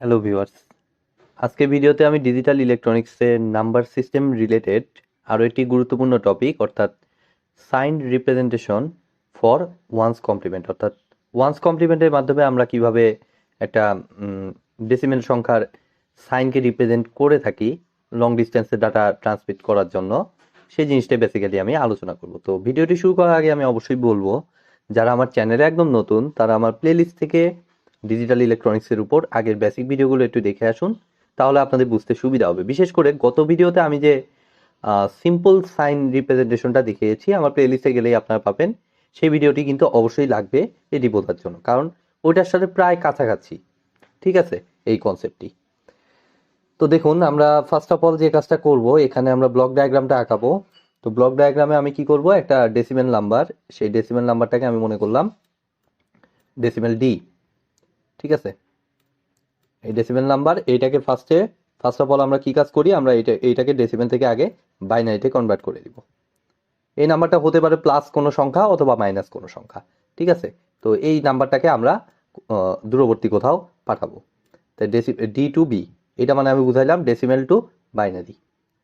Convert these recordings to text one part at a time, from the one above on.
Hello viewers, আজকের ভিডিওতে আমি ডিজিটাল ইলেকট্রনিক্সের নাম্বার সিস্টেম রিলেটেড আরও একটি গুরুত্বপূর্ণ টপিক অর্থাৎ signed representation for one's complement অর্থাৎ ওয়ান্স কমপ্লিমেন্টের মাধ্যমে আমরা কিভাবে একটা ডেসিমেল সংখ্যার সাইনকে রিপ্রেজেন্ট করে থাকি লং ডিস্টেন্সের ডাটা ট্রান্সমিট করার জন্য সেই জিনিসটাই বেসিক্যালি আমি আলোচনা করব। তো ভিডিওটি শুরু করার আগে আমি অবশ্যই বলবো, যারা আমার চ্যানেলে একদম নতুন তারা আমার প্লেলিস্ট থেকে ডিজিটাল ইলেকট্রনিক্সের উপর আগের বেসিক ভিডিওগুলো একটু দেখে আসুন, তাহলে আপনাদের বুঝতে সুবিধা হবে। বিশেষ করে গত ভিডিওতে আমি যে সিম্পল সাইন রিপ্রেজেন্টেশনটা দেখিয়েছি, আমার প্লেলিস্টে গেলেই আপনারা পাবেন। সেই ভিডিওটি কিন্তু অবশ্যই লাগবে এটি বোঝার জন্য, কারণ ওইটার সাথে প্রায় কাছাকাছি, ঠিক আছে, এই কনসেপ্টটি। তো দেখুন, আমরা ফার্স্ট অফ অল যে কাজটা করব, এখানে আমরা ব্লক ডায়াগ্রামটা আঁকাবো। তো ব্লক ডায়াগ্রামে আমি কি করব, একটা ডেসিমেল নাম্বার, সেই ডেসিমেল নাম্বারটাকে আমি মনে করলাম ডেসিমেল ডি, ঠিক আছে। এই ডেসিমেল নাম্বার এইটাকে ফার্স্ট অফ অল আমরা কি কাজ করি, আমরা এইটাকে ডেসিমেল থেকে আগে বাইনারিতে কনভার্ট করে দিব। এই নাম্বারটা হতে পারে প্লাস কোনো সংখ্যা অথবা মাইনাস কোনো সংখ্যা, ঠিক আছে। তো এই নাম্বারটাকে আমরা দূরবর্তী কোথাও পাঠাবো। তাই ডি টু বি, এটা মানে আমি বুঝাইলাম ডেসিমেল টু বাইনারি।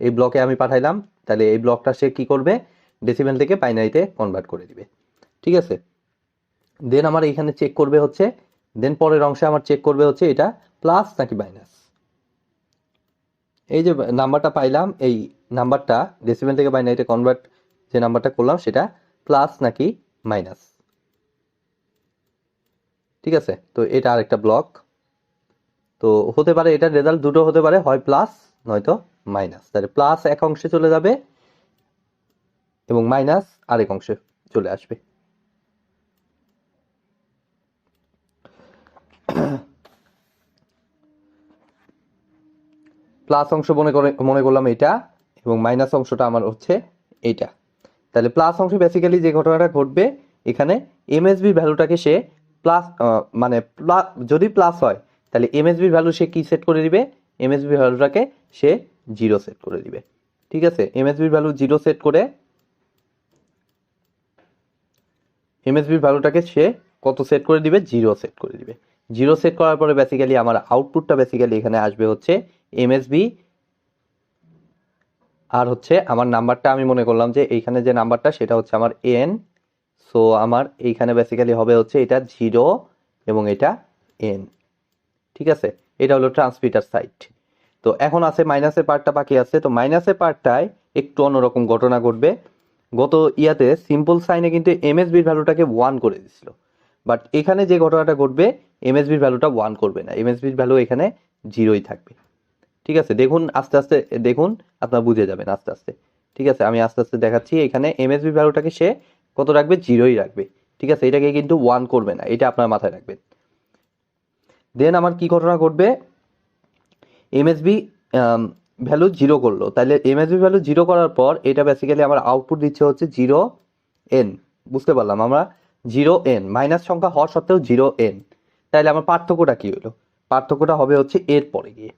এই ব্লকে আমি পাঠাইলাম, তাহলে এই ব্লকটা সে কি করবে, ডেসিমেল থেকে বাইনারিতে কনভার্ট করে দিবে, ঠিক আছে। দেন আমার এইখানে চেক করবে হচ্ছে, দেন পরের অংশে আমার চেক করবে হচ্ছে এটা প্লাস নাকি মাইনাস। এই যে নাম্বারটা পাইলাম, এই নাম্বারটা ডেসিমেল থেকে বাইনারিতে কনভার্ট যে নাম্বারটা করলাম সেটা প্লাস নাকি মাইনাস, ঠিক আছে। তো এটা আরেকটা ব্লক। তো হতে পারে এটার রেজাল্ট দুটো হতে পারে, হয় প্লাস নয়তো মাইনাস। তাহলে প্লাস এক অংশে চলে যাবে এবং মাইনাস আরেক অংশে চলে আসবে। প্লাস অংশ মনে করলাম এটা, এবং মাইনাস অংশটা আমার হচ্ছে এইটা। তাহলে প্লাস অংশে বেসিক্যালি যে ঘটনাটা ঘটবে, এখানে এমএসবির ভ্যালুটাকে সে প্লাস, মানে যদি প্লাস হয় তাহলে এমএসবির ভ্যালু সে কি সেট করে দিবে, এমএসবির ভ্যালুটাকে সে 0 সেট করে দিবে, ঠিক আছে। এমএসবির ভ্যালু 0 সেট করে, এমএসবির ভ্যালুটাকে সে কত সেট করে দিবে, 0 সেট করে দিবে। 0 সেট করার পরে বেসিক্যালি আমার আউটপুটটা বেসিক্যালি এখানে আসবে হচ্ছে এমএসবি, আর হচ্ছে আমার নাম্বারটা আমি মনে করলাম যে এইখানে যে নাম্বারটা সেটা হচ্ছে আমার এন। সো আমার এইখানে বেসিক্যালি হবে হচ্ছে এটা 0 এবং এটা এন, ঠিক আছে। এটা হলো ট্রান্সমিটার সাইড। তো এখন আছে মাইনাসের পার্টটা বাকি আছে। তো মাইনাসের পার্টটায় একটু অন্যরকম ঘটনা ঘটবে। গত ইয়াতে সিম্পল সাইনে কিন্তু এমএসবির ভ্যালুটাকে 1 করে দিছিল, বাট এখানে যে ঘটনাটা ঘটবে, এমএসবির ভ্যালুটা 1 করবে না, এমএসবির ভ্যালু এখানে 0ই থাকবে, ঠিক আছে। দেখুন আস্তে আস্তে দেখুন, আপনারা বুঝে যাবেন আস্তে আস্তে, ঠিক আছে। আমি আস্তে আস্তে দেখাচ্ছি। এখানে এমএসবি ভ্যালুটাকে সে কত রাখবে, 0ই রাখবে, ঠিক আছে। এটাকে কিন্তু 1 করবে না, এটা আপনার মাথায় রাখবেন। দেন আমার কি ঘটনা ঘটবে, এমএসবি ভ্যালু 0 করলো, তাহলে এমএসবি ভ্যালু 0 করার পর এটা বেসিক্যালি আমার আউটপুট দিচ্ছে হচ্ছে 0 এন। বুঝতে পারলাম আমরা, 0 এন মাইনাস সংখ্যা হওয়া সত্ত্বেও 0 এন। তাহলে আমার পার্থক্যটা কি হলো, পার্থক্যটা হবে হচ্ছে এর পরে গিয়ে,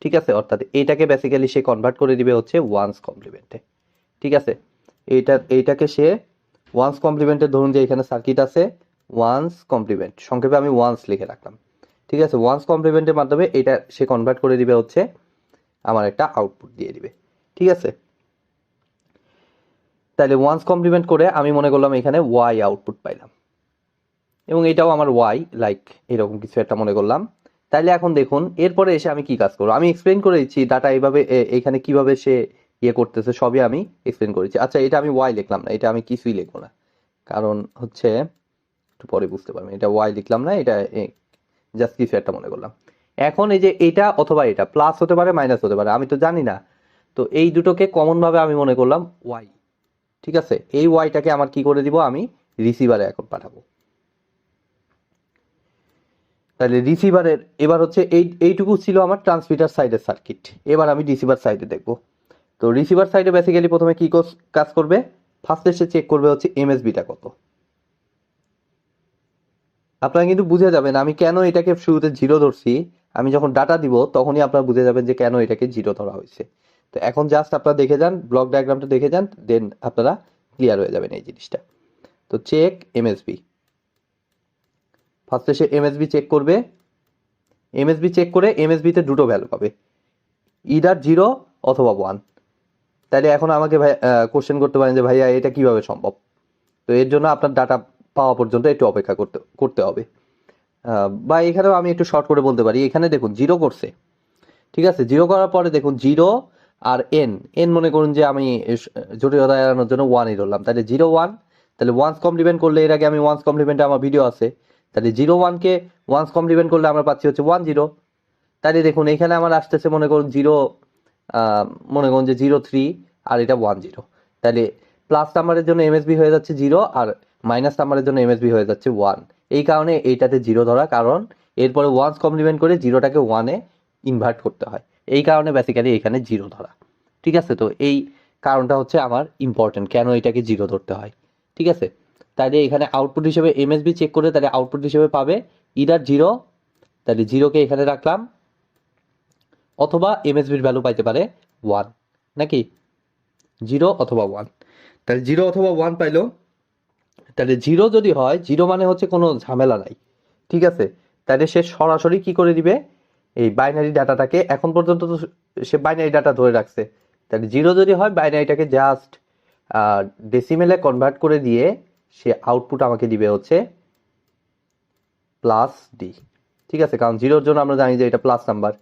ঠিক আছে। অর্থাৎ এইটাকে বেসিক্যালি সে কনভার্ট করে দিবে হচ্ছে ওয়ান্স কমপ্লিমেন্টে, ঠিক আছে। এইটাকে সে ওয়ান্স কমপ্লিমেন্টে, ধরুন যে এখানে সার্কিট আছে ওয়ান্স কমপ্লিমেন্ট, সংক্ষেপে আমি ওয়ান্স লিখে রাখলাম, ঠিক আছে। ওয়ান্স কমপ্লিমেন্টের মাধ্যমে এটা সে কনভার্ট করে দিবে হচ্ছে আমার একটা আউটপুট দিয়ে দিবে, ঠিক আছে। তাহলে ওয়ান্স কমপ্লিমেন্ট করে আমি মনে করলাম এখানে ওয়াই আউটপুট পাইলাম, এবং এটাও আমার ওয়াই, লাইক এরকম কিছু একটা মনে করলাম। তাইলে এখন দেখুন এরপরে এসে আমি কি কাজ করবো, আমি এক্সপ্লেন করে দিচ্ছি ডাটা এইভাবে এখানে কিভাবে সে ইয়ে করতেছে, সবই আমি এক্সপ্লেন করেছি। আচ্ছা, এটা আমি ওয়াই লিখলাম না, এটা আমি কিছুই লিখবো না, কারণ হচ্ছে একটু পরে বুঝতে পারবেন। এটা ওয়াই লিখলাম না, এটা জাস্ট কিছু একটা মনে করলাম। এখন এই যে এটা অথবা এটা প্লাস হতে পারে মাইনাস হতে পারে, আমি তো জানি না। তো এই দুটোকে কমন ভাবে আমি মনে করলাম ওয়াই, ঠিক আছে। এই ওয়াইটাকে আমার কি করে দিব, আমি রিসিভারে এখন পাঠাবো। তাহলে রিসিভারের এবার হচ্ছে এইটুকু ছিল আমার ট্রান্সমিটার সাইডের সার্কিট। এবার আমি রিসিভার সাইডে দেখব। তো রিসিভার সাইডে বেসিক্যালি প্রথমে কি কাজ করবে, ফার্স্টে সে চেক করবে হচ্ছে এমএসবিটা কত। আপনারা কিন্তু বুঝে যাবেন আমি কেন এটাকে শুরুতে 0 ধরছি। আমি যখন ডাটা দিব তখনই আপনারা বুঝে যাবেন যে কেন এটাকে 0 ধরা হয়েছে। তো এখন জাস্ট আপনারা দেখে যান, ব্লক ডায়াগ্রামটা দেখে যান, দেন আপনারা ক্লিয়ার হয়ে যাবেন এই জিনিসটা। তো চেক এমএসবি, ফার্স্টে সে এমএসবি চেক করবে, এমএসবি চেক করে এমএসবিতে দুটো ভ্যালু পাবে, ইদার 0 অথবা 1। তাহলে এখন আমাকে ভাই কোশ্চেন করতে পারেন যে ভাইয়া এটা কিভাবে সম্ভব। তো এর জন্য আপনার ডাটা পাওয়া পর্যন্ত একটু অপেক্ষা করতে হবে। বা এখানেও আমি একটু শর্ট করে বলতে পারি, এখানে দেখুন 0 করছে, ঠিক আছে। 0 করার পরে দেখুন 0 আর এন মনে করুন যে আমি জটিলতা এড়ানোর জন্য 1ই ধরলাম, তাহলে 0 1। তাহলে ওয়ান্স কমপ্লিমেন্ট করলে, এর আগে আমি ওয়ান্স কমপ্লিমেন্টে আমার ভিডিও আছে, তাহলে 0 1কে ওয়ান্স কমপ্লিমেন্ট করলে আমরা পাচ্ছি হচ্ছে 1 0। তাহলে দেখুন এখানে আমার আসতেছে মনে করুন 0, মনে করুন যে 0 3 আর এটা 1 0। তাহলে প্লাস নাম্বারের জন্য এমএসবি হয়ে যাচ্ছে 0 আর মাইনাস নাম্বারের জন্য এমএসবি হয়ে যাচ্ছে 1। এই কারণে এইটাতে 0 ধরা, কারণ এরপরে ওয়ান্স কমপ্লিমেন্ট করে 0টাকে 1-এ ইনভার্ট করতে হয়, এই কারণে বেসিক্যালি এখানে 0 ধরা। ঠিক আছে, তো এই কারণটা হচ্ছে আমার ইম্পর্টেন্ট, কেন এটাকে 0 ধরতে হয়। ঠিক আছে, তাহলে এখানে আউটপুট হিসেবে এমএসবি চেক করে তাহলে আউটপুট হিসেবে পাবে ইদার 0, তাহলে 0কে এখানে রাখলাম, অথবা এমএসবির ভ্যালু পাইতে পারে 1, নাকি 0 অথবা 1। তাহলে 0 অথবা 1 পাইলো। তাহলে 0 যদি হয়, 0 মানে হচ্ছে কোনো ঝামেলা নাই, ঠিক আছে। তাহলে সে সরাসরি কি করে দিবে, এই বাইনারি ডাটাটাকে, এখন পর্যন্ত তো সে বাইনারি ডাটা ধরে রাখছে, তাহলে 0 যদি হয় বাইনারিটাকে জাস্ট ডেসিমেলে কনভার্ট করে দিয়ে সে আউটপুট আমাকে দিবে হচ্ছে প্লাস ডি। ঠিক আছে, কারণ 0-র জন্য আমরা জানি যে এটা প্লাস নাম্বার।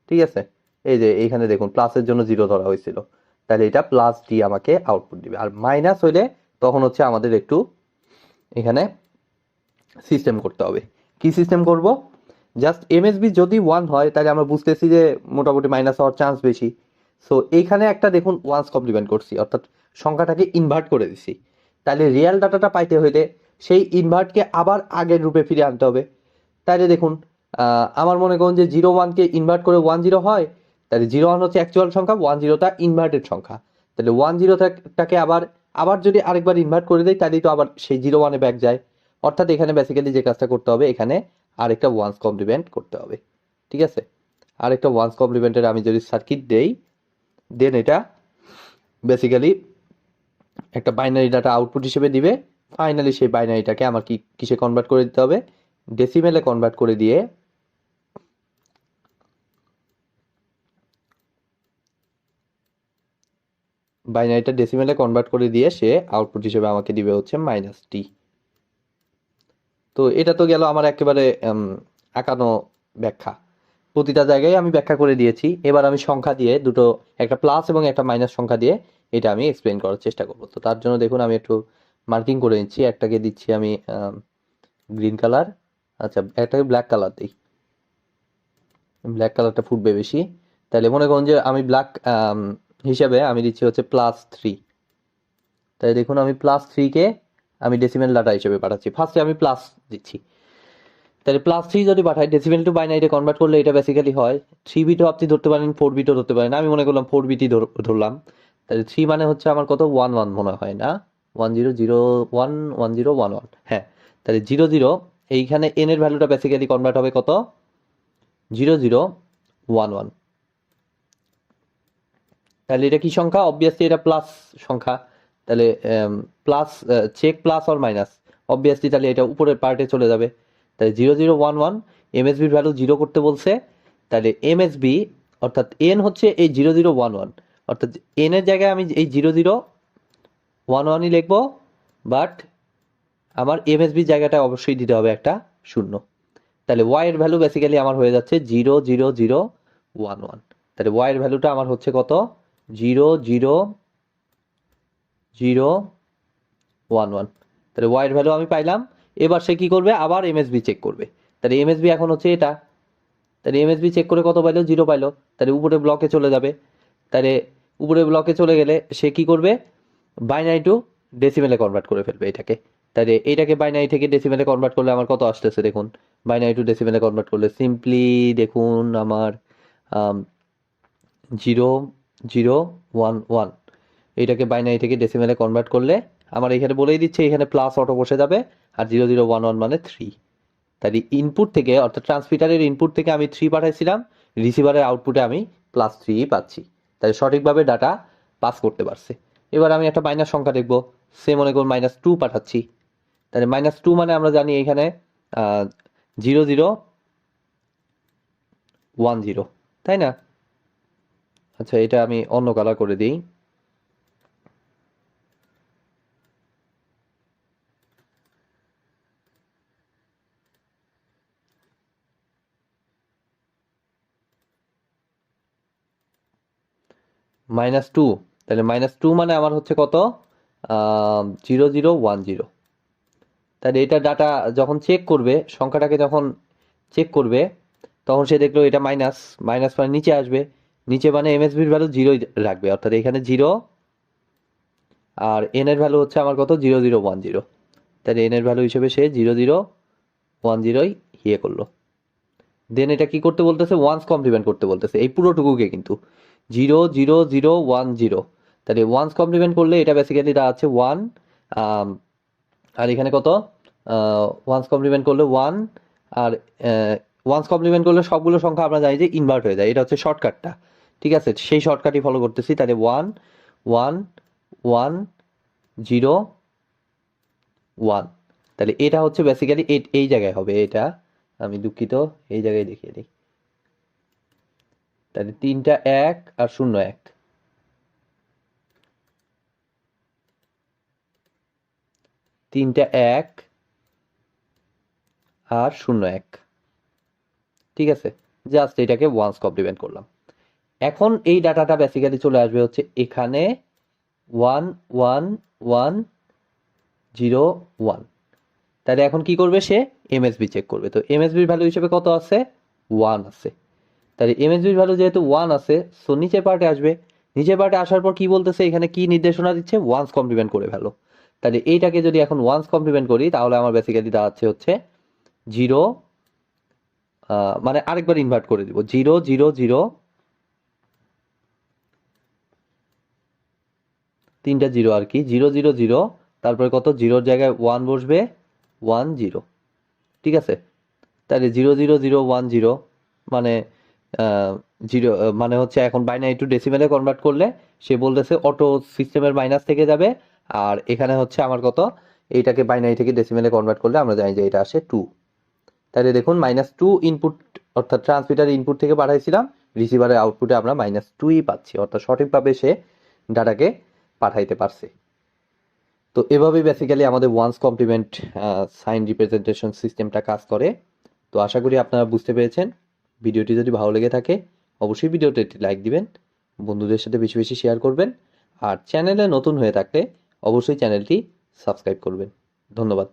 ঠিক আছে, এই যে এইখানে দেখুন প্লাসের জন্য 0 ধরা হয়েছিল, তাহলে এটা প্লাস ডি আমাকে আউটপুট দিবে। আর মাইনাস হইলে তখন হচ্ছে আমাদের একটু এখানে সিস্টেম করতে হবে। কি সিস্টেম করব, জাস্ট এমএসবি যদি 1 হয় তাহলে আমরা বুঝতেছি যে মোটামুটি মাইনাস হওয়ার চান্স বেশি। সো এইখানে একটা দেখুন ওয়ান্স কমপ্লিমেন্ট করছি, অর্থাৎ সংখ্যাটাকে ইনভার্ট করে দিছি। তাহলে রিয়েল ডাটাটা পাইতে হইলে সেই ইনভার্টকে আবার আগের রূপে ফিরে আনতে হবে। তাহলে দেখুন আমার মনে করুন যে 0 1কে ইনভার্ট করে 1 0 হয়, তাহলে 0 1 হচ্ছে অ্যাকচুয়াল সংখ্যা, 1 0টা ইনভার্টেড সংখ্যা। তাহলে 1 0টাকে আবার আবার যদি আরেকবার ইনভার্ট করে দেয় তাহলেই তো আবার সেই 0 1-এ ব্যাক যায়। অর্থাৎ এখানে বেসিক্যালি যে কাজটা করতে হবে, এখানে আরেকটা ওয়ান্স কমপ্লিমেন্ট করতে হবে। ঠিক আছে, আরেকটা ওয়ান্স কমপ্লিমেন্টের আমি যদি সার্কিট দেই, দেন এটা বেসিক্যালি একটা বাইনারি ডাটা আউটপুট হিসেবে দিবে। ফাইনালি সেই বাইনারিটাকে আমার কিসে কনভার্ট করে দিতে হবে, ডেসিমেলে কনভার্ট করে দিয়ে বাইনারিটা ডেসিমেলে কনভার্ট করে দিয়ে সে আউটপুট হিসেবে আমাকে দিবে হচ্ছে মাইনাস টি। তো এটা তো গেল আমার একেবারে আঁকানো ব্যাখ্যা, প্রতিটা জায়গায় আমি ব্যাখ্যা করে দিয়েছি। এবার আমি সংখ্যা দিয়ে দুটো, একটা প্লাস এবং একটা মাইনাস সংখ্যা দিয়ে এটা আমি এক্সপ্লেন করার চেষ্টা করব। তো তার জন্য দেখুন আমি একটু মার্কিং করে নিচ্ছি, একটাকে দিচ্ছি আমি গ্রিন কালার, আচ্ছা একটাকে ব্ল্যাক কালার দিই, ব্ল্যাক কালারটা ফুটবে বেশি। তাহলে মনে করুন যে আমি ব্ল্যাক হিসাবে আমি দিচ্ছি হচ্ছে +3। তাই দেখুন আমি +3-কে আমি ডেসিমেল ডাটা হিসেবে পাঠাচ্ছি, ফার্স্টে আমি প্লাস দিচ্ছি। তাহলে +3 যদি পাঠাই ডেসিমেল টু বাইনারিতে কনভার্ট করলে এটা বেসিক্যালি হয় 3 বিটও আপনি ধরতে পারেন, 4 বিটও ধরতে পারেন, আমি মনে করলাম 4 বিটই ধরলাম। তাহলে 3 মানে হচ্ছে আমার কত 1 1 মনে হয় না, 1 0 0 1 1 0 1 1, হ্যাঁ। তাহলে 0 0 এইখানে n এর ভ্যালুটা বেসিক্যালি কনভার্ট হবে কত 0 0 1 1। তাহলে এটা কি সংখ্যা, অবভিয়াসলি এটা প্লাস সংখ্যা। তাহলে plus check plus or minus, obviously তাহলে এটা উপরের পার্টে চলে যাবে। তাহলে 0 0 1 1 এমএসবির ভ্যালু 0 করতে বলছে, তাহলে এমএসবি অর্থাৎ এন হচ্ছে এই 0 0 1 1, অর্থাৎ এন এর জায়গায় আমি এই 0 0 1 1ই লিখবো, বাট আমার এমএসবি জায়গাটা অবশ্যই দিতে হবে একটা 0। তাহলে ওয়াই এর ভ্যালু বেসিক্যালি আমার হয়ে যাচ্ছে 0 0 0 1 1। তাহলে ওয়াই এর ভ্যালুটা আমার হচ্ছে কত 0 0 0 1 1। তাহলে ওয়াই এর ভ্যালু আমি পাইলাম। এবার সে কি করবে, আবার এমএসবি চেক করবে। তাহলে এমএসবি এখন হচ্ছে এটা, তাহলে এমএসবি চেক করে কত পাইলো 0 পাইলো, তাহলে উপরে ব্লকে চলে যাবে। তাহলে উপরে ব্লকে চলে গেলে সে কি করবে, বাইনারি টু ডেসিমেলে কনভার্ট করে ফেলবে এটাকে। তাহলে এইটাকে বাইনারি থেকে ডেসিমেলে কনভার্ট করলে আমার কত আসতেছে দেখুন, বাইনারি টু ডেসিমেলে কনভার্ট করলে সিম্পলি দেখুন আমার 0 0 1 1, এইটাকে বাইনারি থেকে ডেসিমেলে কনভার্ট করলে আমার এখানে বলেই দিচ্ছে এখানে প্লাস অটো বসে যাবে, আর 0 0 1 1 মানে 3। তাহলে ইনপুট থেকে অর্থাৎ ট্রান্সমিটারের ইনপুট থেকে আমি 3 পাঠাইছিলাম, রিসিভারের আউটপুটে আমি +3 পাচ্ছি। তাহলে সঠিকভাবে ডাটা পাস করতে পারছে। এবার আমি একটা মাইনাস সংখ্যা দেখব, সে মনে করুন -2 পাঠাচ্ছি। তাহলে -2 মানে আমরা জানি এখানে 0 0 10, তাই না? আচ্ছা, এটা আমি অন্য কালার করে দিই। -2, তাহলে -2 মানে আমার হচ্ছে কত? 0010। তাহলে এটা ডাটা যখন চেক করবে, সংখ্যাটাকে যখন চেক করবে, তখন সে দেখলো এটা মাইনাস, মাইনাস মানে নিচে আসবে, নিচে মানে এমএসবির ভ্যালু 0 রাখবে, অর্থাৎ এখানে 0 আর এন এর ভ্যালু হচ্ছে আমার কত? 0010। তাহলে এন এর ভ্যালু হিসেবে সে 0010 ইয়ে করলো। দেন এটা কি করতে বলতেছে? ওয়ান্স কমপ্লিমেন্ট করতে বলতেছে এই পুরোটুকুকে, কিন্তু 000010। তাহলে ওয়ান্স কমপ্লিমেন্ট করলে এটা বেসিক্যালি দাঁড়াচ্ছে 1, আর এখানে কত? ওয়ান্স কমপ্লিমেন্ট করলে 1, আর ওয়ান্স কমপ্লিমেন্ট করলে সবগুলো সংখ্যা আমরা জানি যে ইনভার্ট হয়ে যায়, এটা হচ্ছে শর্টকাটটা। ঠিক আছে, সেই শর্টকাটই ফলো করতেছি। তাহলে 1 1 1 0 1। তাহলে এটা হচ্ছে বেসিক্যালি এই জায়গায় হবে, এটা আমি দুঃখিত, এই জায়গায় দেখিয়ে দিই। তাহলে 3টা 1 আর 0 1, 3টা 1 আর 0 1। ঠিক আছে, জাস্ট এটাকে ওয়ান্স কমপ্লিমেন্ট করলাম। এখন এই ডাটাটা বেসিক্যালি চলে আসবে হচ্ছে এখানে 1 1 1 0 1। তাহলে এখন কি করবে? সে এমএসবি চেক করবে। তো এমএসবির ভ্যালু হিসেবে কত আছে? 1 আছে। তাহলে এমএসবির ভ্যালু যেহেতু 1 আছে, সো নিচের পার্টে আসবে। নিচের পার্টে আসার পর কি বলতেছে? এখানে কি নির্দেশনা দিচ্ছে? ওয়ান্স কমপ্লিমেন্ট করে ফেলো। তাহলে এইটাকে যদি এখন ওয়ান্স কমপ্লিমেন্ট করি, তাহলে আমার বেসিক্যালি দাঁড়াচ্ছে হচ্ছে 0, মানে আরেকবার ইনভার্ট করে দিব, 0 0 0, 3টা 0 আর কি, 0 0 0, তারপরে কত? 0-র জায়গায় 1 বসবে, 1 0। ঠিক আছে, তাহলে 0 0 0 1 0 মানে 0, মানে হচ্ছে এখন বাইনারি টু ডেসিমেলে কনভার্ট করলে সে বলতেছে অটো সিস্টেমের মাইনাস থেকে যাবে, আর এখানে হচ্ছে আমার কত? এইটাকে বাইনারি থেকে ডেসিমেলে কনভার্ট করলে আমরা জানি যে এটা আসে 2। তাহলে দেখুন -2 ইনপুট, অর্থাৎ ট্রান্সমিটার ইনপুট থেকে পাঠাইছিলাম, রিসিভারের আউটপুটে আমরা -2ই পাচ্ছি, অর্থাৎ সঠিকভাবে সে ডাটাকে পাঠাইতে পারছে। তো এভাবেই বেসিক্যালি আমাদের ওয়ান্স কমপ্লিমেন্ট সাইন রিপ্রেজেন্টেশন সিস্টেমটা কাজ করে। তো আশা করি আপনারা বুঝতে পেরেছেন। ভিডিওটি যদি ভালো লেগে থাকে, অবশ্যই ভিডিওতে একটি লাইক দিবেন, বন্ধুদের সাথে বেশি বেশি শেয়ার করবেন, আর চ্যানেলে নতুন হয়ে থাকলে অবশ্যই চ্যানেলটি সাবস্ক্রাইব করবেন। ধন্যবাদ।